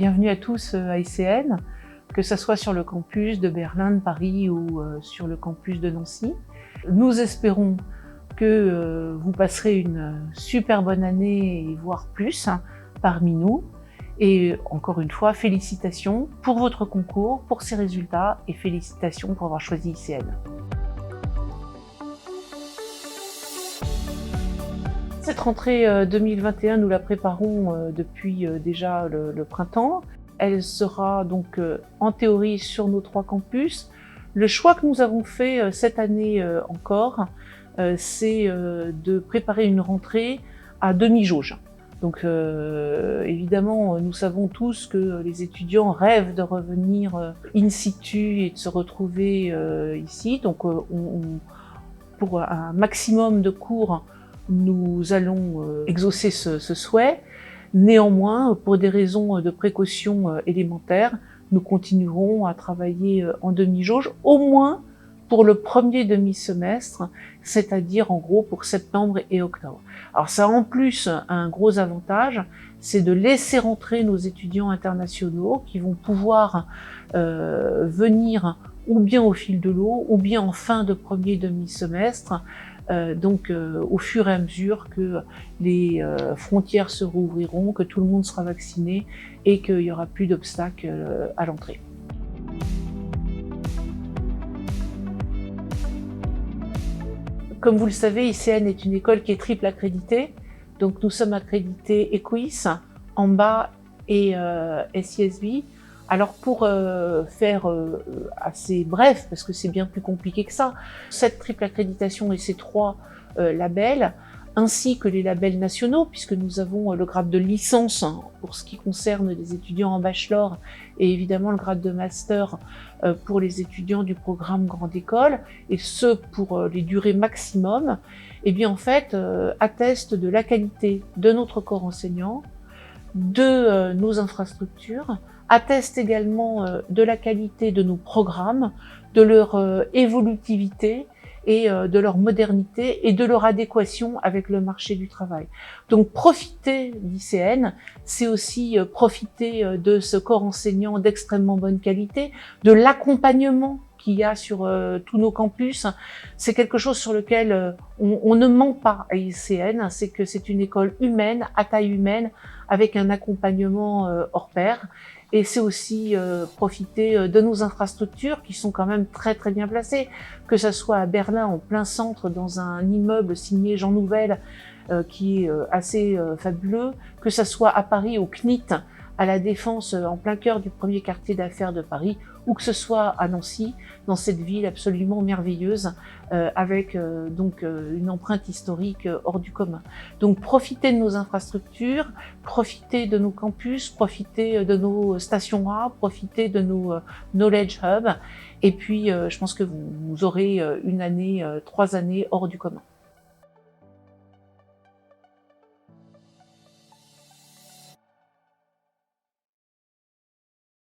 Bienvenue à tous à ICN, que ce soit sur le campus de Berlin, de Paris ou sur le campus de Nancy. Nous espérons que vous passerez une super bonne année, voire plus, parmi nous. Et encore une fois, félicitations pour votre concours, pour ces résultats et félicitations pour avoir choisi ICN. Cette rentrée 2021, nous la préparons depuis déjà le printemps. Elle sera donc en théorie sur nos 3 campus. Le choix que nous avons fait cette année encore, c'est de préparer une rentrée à demi-jauge. Donc évidemment, nous savons tous que les étudiants rêvent de revenir in situ et de se retrouver ici. Donc pour un maximum de cours, nous allons exaucer ce souhait. Néanmoins, pour des raisons de précaution élémentaires, nous continuerons à travailler en demi-jauge, au moins pour le premier demi-semestre, c'est-à-dire en gros pour septembre et octobre. Alors ça a en plus un gros avantage, c'est de laisser rentrer nos étudiants internationaux qui vont pouvoir venir ou bien au fil de l'eau, ou bien en fin de premier demi-semestre, au fur et à mesure que les frontières se rouvriront, que tout le monde sera vacciné et qu'il n'y aura plus d'obstacles à l'entrée. Comme vous le savez, ICN est une école qui est triple accréditée. Donc nous sommes accrédités EQUIS, AMBA et SISB. Alors pour faire assez bref, parce que c'est bien plus compliqué que ça, cette triple accréditation et ces 3 labels, ainsi que les labels nationaux, puisque nous avons le grade de licence pour ce qui concerne les étudiants en bachelor et évidemment le grade de master pour les étudiants du programme Grande École, et ce pour les durées maximum, et bien en fait attestent de la qualité de notre corps enseignant, de nos infrastructures, attestent également de la qualité de nos programmes, de leur évolutivité et de leur modernité et de leur adéquation avec le marché du travail. Donc profiter d'ICN, c'est aussi profiter de ce corps enseignant d'extrêmement bonne qualité, de l'accompagnement qu'il y a sur tous nos campus. C'est quelque chose sur lequel on ne ment pas à ICN, c'est que c'est une école humaine, à taille humaine, avec un accompagnement hors pair. Et c'est aussi profiter de nos infrastructures qui sont quand même très très bien placées, que ce soit à Berlin en plein centre dans un immeuble signé Jean Nouvel qui est assez fabuleux, que ce soit à Paris au CNIT, à la Défense en plein cœur du premier quartier d'affaires de Paris, ou que ce soit à Nancy, dans cette ville absolument merveilleuse, avec une empreinte historique hors du commun. Donc profitez de nos infrastructures, profitez de nos campus, profitez de nos stations A, profitez de nos knowledge hubs, et puis je pense que vous aurez 3 années hors du commun.